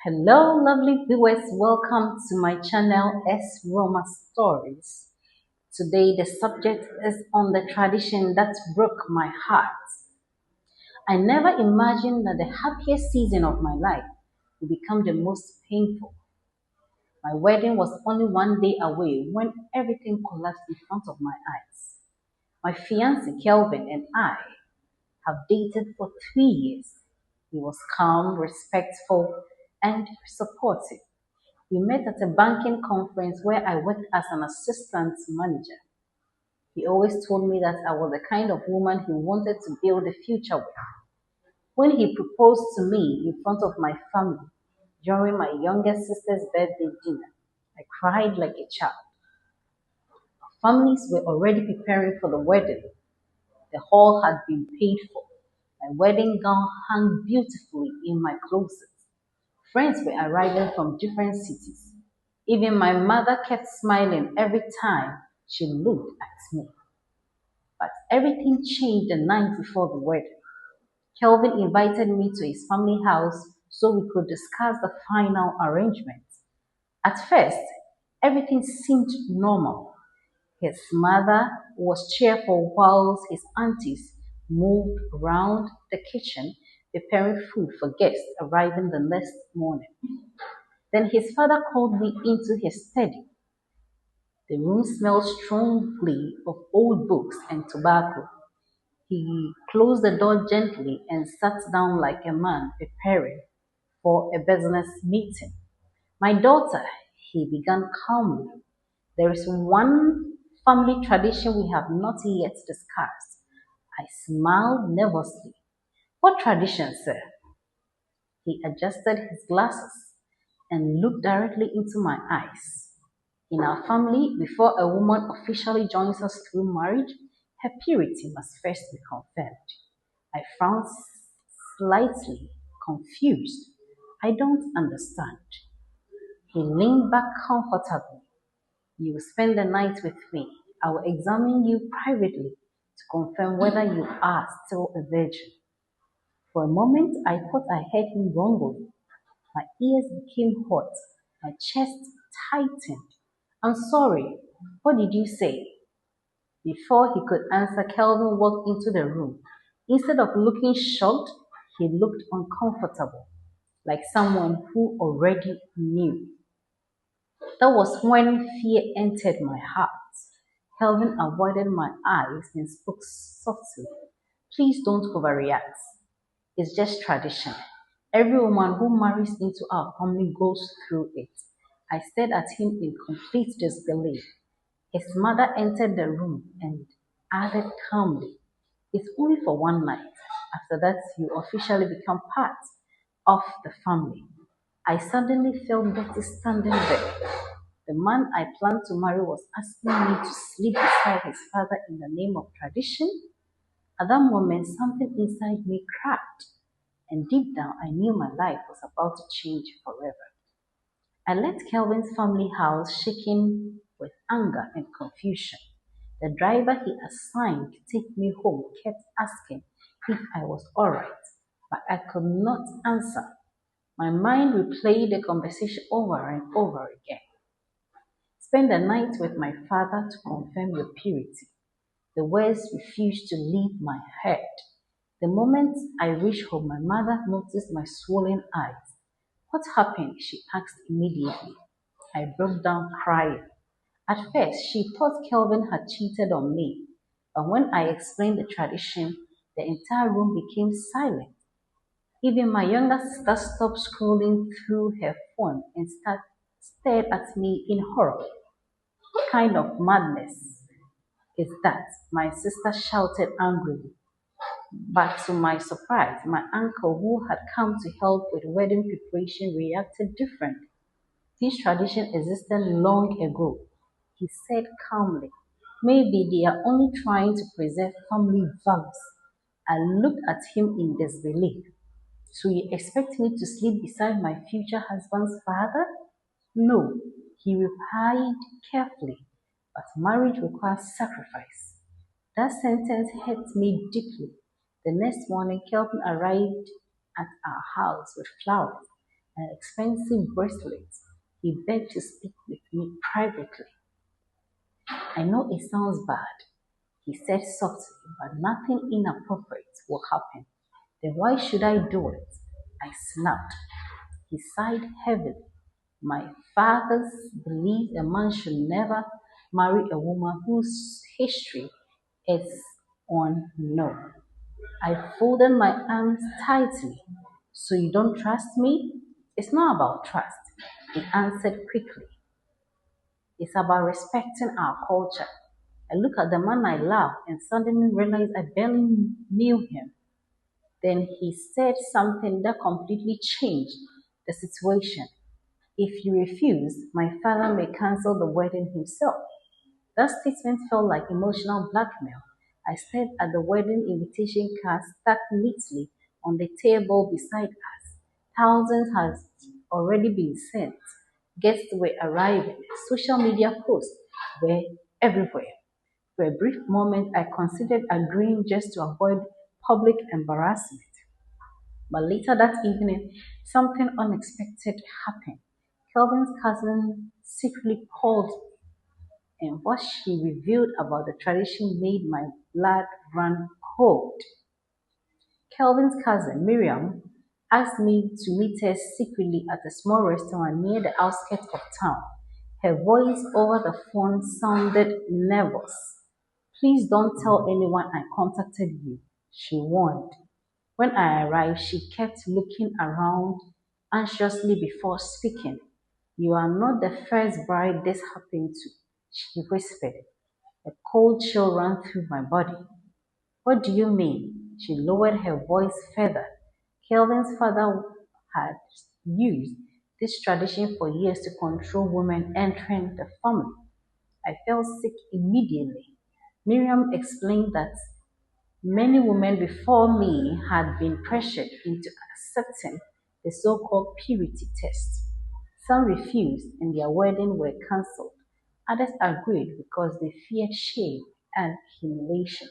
Hello, lovely viewers. Welcome to my channel, SROMA Stories. Today, the subject is on the tradition that broke my heart. I never imagined that the happiest season of my life would become the most painful. My wedding was only one day away when everything collapsed in front of my eyes. My fiancé, Kelvin, and I have dated for 3 years. He was calm, respectful, and supportive. We met at a banking conference where I worked as an assistant manager. He always told me that I was the kind of woman he wanted to build a future with. When he proposed to me in front of my family during my younger sister's birthday dinner, I cried like a child. Families were already preparing for the wedding. The hall had been paid for. My wedding gown hung beautifully in my closet. Friends were arriving from different cities. Even my mother kept smiling every time she looked at me. But everything changed the night before the wedding. Kelvin invited me to his family house so we could discuss the final arrangements. At first, everything seemed normal. His mother was cheerful whilst his aunties moved around the kitchen preparing food for guests arriving the next morning. Then his father called me into his study. The room smelled strongly of old books and tobacco. He closed the door gently and sat down like a man preparing for a business meeting. My daughter, he began calmly. There is one family tradition we have not yet discussed. I smiled nervously. What tradition, sir? He adjusted his glasses and looked directly into my eyes. In our family, before a woman officially joins us through marriage, her purity must first be confirmed. I frowned slightly, confused. I don't understand. He leaned back comfortably. You will spend the night with me. I will examine you privately to confirm whether you are still a virgin. For a moment, I thought I heard him wrongly. My ears became hot. My chest tightened. I'm sorry. What did you say? Before he could answer, Kelvin walked into the room. Instead of looking shocked, he looked uncomfortable, like someone who already knew. That was when fear entered my heart. Kelvin avoided my eyes and spoke softly. Please don't overreact. It's just tradition. Every woman who marries into our family goes through it. I stared at him in complete disbelief. His mother entered the room and added calmly, it's only for one night. After that, you officially become part of the family. I suddenly felt dirty standing there. The man I planned to marry was asking me to sleep beside his father in the name of tradition. At that moment, something inside me cracked, and deep down, I knew my life was about to change forever. I left Kelvin's family house shaking with anger and confusion. The driver he assigned to take me home kept asking if I was alright, but I could not answer. My mind replayed the conversation over and over again. Spend the night with my father to confirm your purity. The words refused to leave my head. The moment I reached home, my mother noticed my swollen eyes. What happened? She asked immediately. I broke down crying. At first, she thought Kelvin had cheated on me, but when I explained the tradition, the entire room became silent. Even my younger sister stopped scrolling through her phone and stared at me in horror. What kind of madness is that? My sister shouted angrily. But to my surprise, my uncle, who had come to help with wedding preparation, reacted differently. This tradition existed long ago, he said calmly. Maybe they are only trying to preserve family values. I looked at him in disbelief. So you expect me to sleep beside my future husband's father? No, he replied carefully, but marriage requires sacrifice. That sentence hit me deeply. The next morning, Kelvin arrived at our house with flowers. and expensive bracelets. He begged to speak with me privately. I know it sounds bad, he said softly, but nothing inappropriate will happen. Then why should I do it? I snapped. He sighed heavily. My fathers believed a man should never marry a woman whose history is unknown. I folded my arms tightly. So you don't trust me? It's not about trust, he answered quickly. It's about respecting our culture. I looked at the man I love and suddenly realized I barely knew him. Then he said something that completely changed the situation. If you refuse, my father may cancel the wedding himself. That statement felt like emotional blackmail. I stared at the wedding invitation cards stacked neatly on the table beside us. Thousands had already been sent. Guests were arriving. Social media posts were everywhere. For a brief moment, I considered agreeing just to avoid public embarrassment. But later that evening, something unexpected happened. Kelvin's cousin secretly called me, and what she revealed about the tradition made my blood run cold. Kelvin's cousin, Miriam, asked me to meet her secretly at a small restaurant near the outskirts of town. Her voice over the phone sounded nervous. Please don't tell anyone I contacted you, she warned. When I arrived, she kept looking around anxiously before speaking. You are not the first bride this happened to, she whispered. A cold chill ran through my body. What do you mean? She lowered her voice further. Kelvin's father had used this tradition for years to control women entering the family. I felt sick immediately. Miriam explained that many women before me had been pressured into accepting the so-called purity test. Some refused and their weddings were cancelled. Others agreed because they feared shame and humiliation.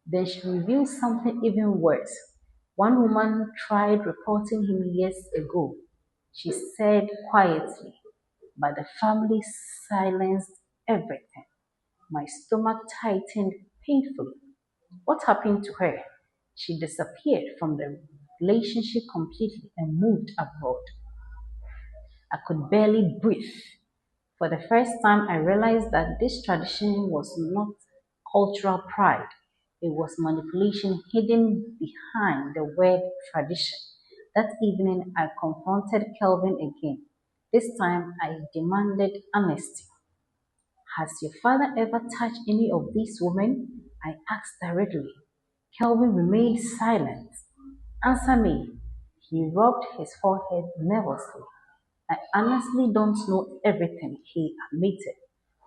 Then she revealed something even worse. One woman tried reporting him years ago. She said quietly, but the family silenced everything. My stomach tightened painfully. What happened to her? She disappeared from the relationship completely and moved abroad. I could barely breathe. For the first time, I realized that this tradition was not cultural pride. It was manipulation hidden behind the word tradition. That evening, I confronted Kelvin again. This time, I demanded honesty. Has your father ever touched any of these women? I asked directly. Kelvin remained silent. Answer me. He rubbed his forehead nervously. I honestly don't know everything, he admitted.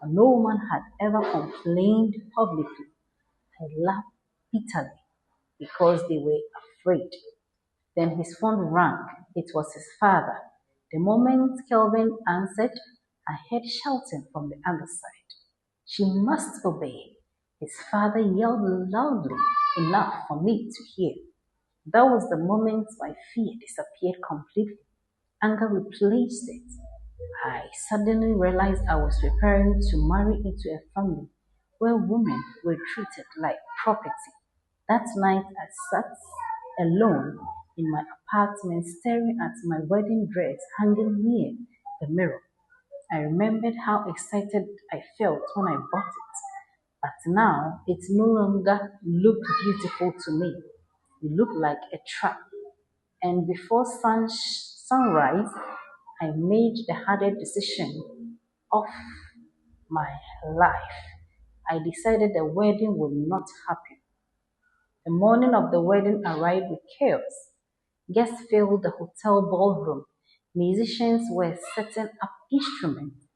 But no woman had ever complained publicly. I laughed bitterly because they were afraid. Then his phone rang. It was his father. The moment Kelvin answered, I heard shouting from the other side. She must obey. His father yelled loudly enough for me to hear. That was the moment my fear disappeared completely. Anger replaced it. I suddenly realized I was preparing to marry into a family where women were treated like property. That night I sat alone in my apartment staring at my wedding dress hanging near the mirror. I remembered how excited I felt when I bought it, but now it no longer looked beautiful to me. It looked like a trap. And before sunrise, I made the hardest decision of my life. I decided the wedding would not happen. The morning of the wedding arrived with chaos. Guests filled the hotel ballroom. Musicians were setting up instruments.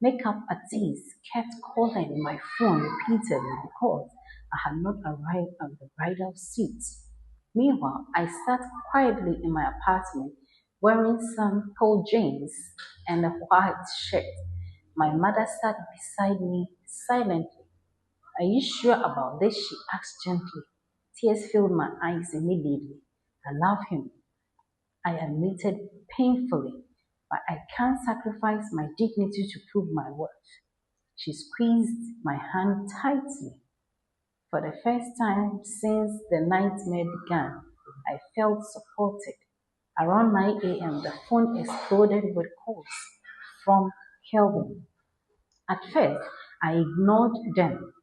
Makeup artists kept calling my phone repeatedly because I had not arrived at the bridal suite. Meanwhile, I sat quietly in my apartment wearing simple jeans and a white shirt. My mother sat beside me silently. Are you sure about this? She asked gently. Tears filled my eyes immediately. I love him. I admitted painfully, but I can't sacrifice my dignity to prove my worth. She squeezed my hand tightly. For the first time since the nightmare began, I felt supported. Around 9 a.m., the phone exploded with calls from Kelvin. At first, I ignored them.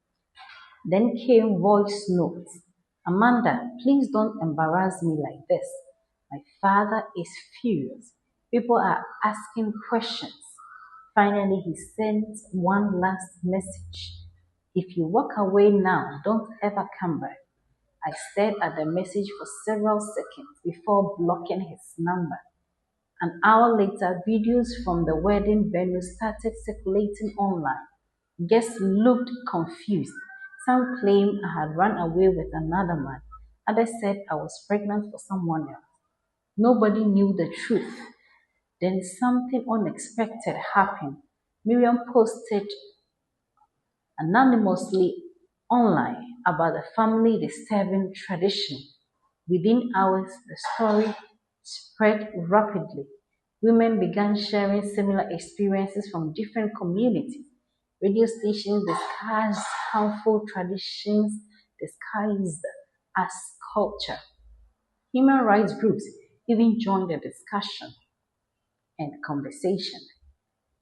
Then came voice notes. Amanda, please don't embarrass me like this. My father is furious. People are asking questions. Finally, he sent one last message. If you walk away now, don't ever come back. I stared at the message for several seconds before blocking his number. An hour later, videos from the wedding venue started circulating online. Guests looked confused. Some claimed I had run away with another man. Others said I was pregnant for someone else. Nobody knew the truth. Then something unexpected happened. Miriam posted anonymously online about the family disturbing tradition. Within hours, the story spread rapidly. Women began sharing similar experiences from different communities. Radio stations discussed harmful traditions disguised as culture. Human rights groups even joined the discussion and conversation.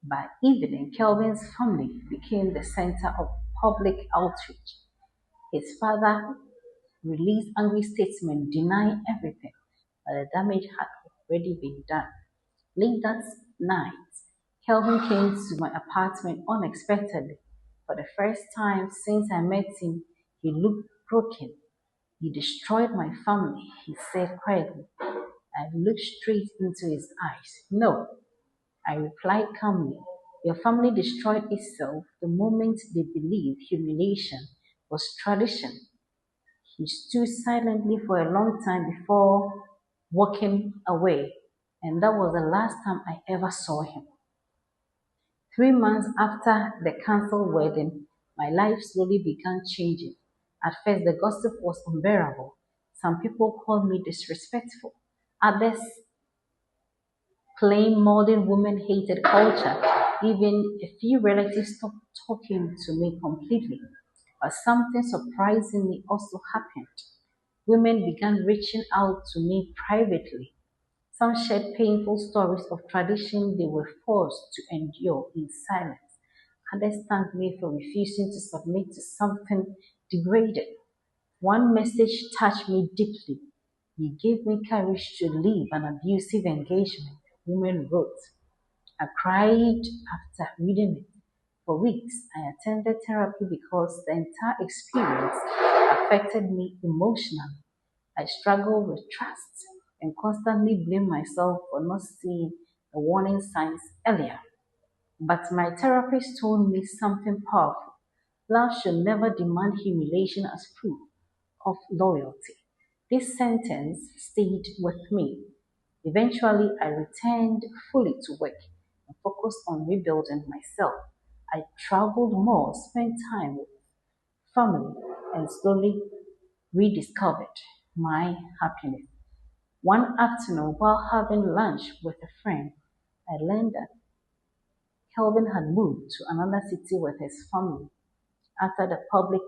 By evening, Kelvin's family became the center of public outrage. His father released angry statements denying everything, but the damage had already been done. Late that night, Kelvin came to my apartment unexpectedly. For the first time since I met him, he looked broken. "You destroyed my family," he said quietly. I looked straight into his eyes. "No," I replied calmly. "Your family destroyed itself the moment they believed humiliation was tradition." He stood silently for a long time before walking away, and that was the last time I ever saw him. 3 months after the cancelled wedding, my life slowly began changing. At first, the gossip was unbearable. Some people called me disrespectful. Others claimed modern women hated culture. Even a few relatives stopped talking to me completely. But something surprisingly also happened. Women began reaching out to me privately. Some shared painful stories of tradition they were forced to endure in silence. Others thanked me for refusing to submit to something degraded. One message touched me deeply. "You gave me courage to leave an abusive engagement," a woman wrote. I cried after reading it. For weeks, I attended therapy because the entire experience affected me emotionally. I struggled with trust and constantly blamed myself for not seeing the warning signs earlier. But my therapist told me something powerful. Love should never demand humiliation as proof of loyalty. This sentence stayed with me. Eventually, I returned fully to work and focused on rebuilding myself. I traveled more, spent time with family, and slowly rediscovered my happiness. One afternoon, while having lunch with a friend, I learned that Kelvin had moved to another city with his family after the public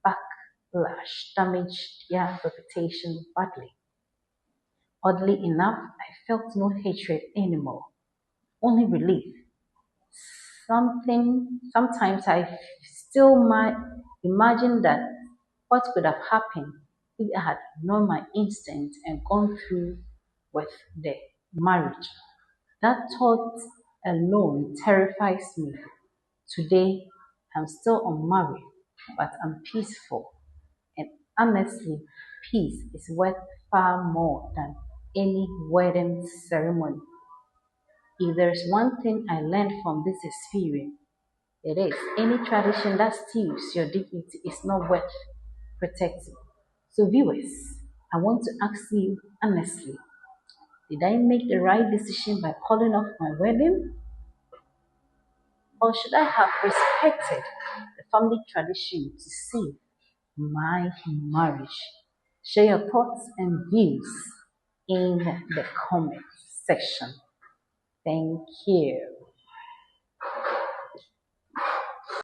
backlash damaged their reputation badly. Oddly enough, I felt no hatred anymore, only relief. Sometimes I still might imagine that what could have happened if I had ignored my instinct and gone through with the marriage. That thought alone terrifies me. Today, I'm still unmarried, but I'm peaceful. And honestly, peace is worth far more than any wedding ceremony. If there's one thing I learned from this experience, it is any tradition that steals your dignity is not worth protecting. So, viewers, I want to ask you honestly, did I make the right decision by calling off my wedding? Or should I have respected the family tradition to save my marriage? Share your thoughts and views in the comment section. Thank you.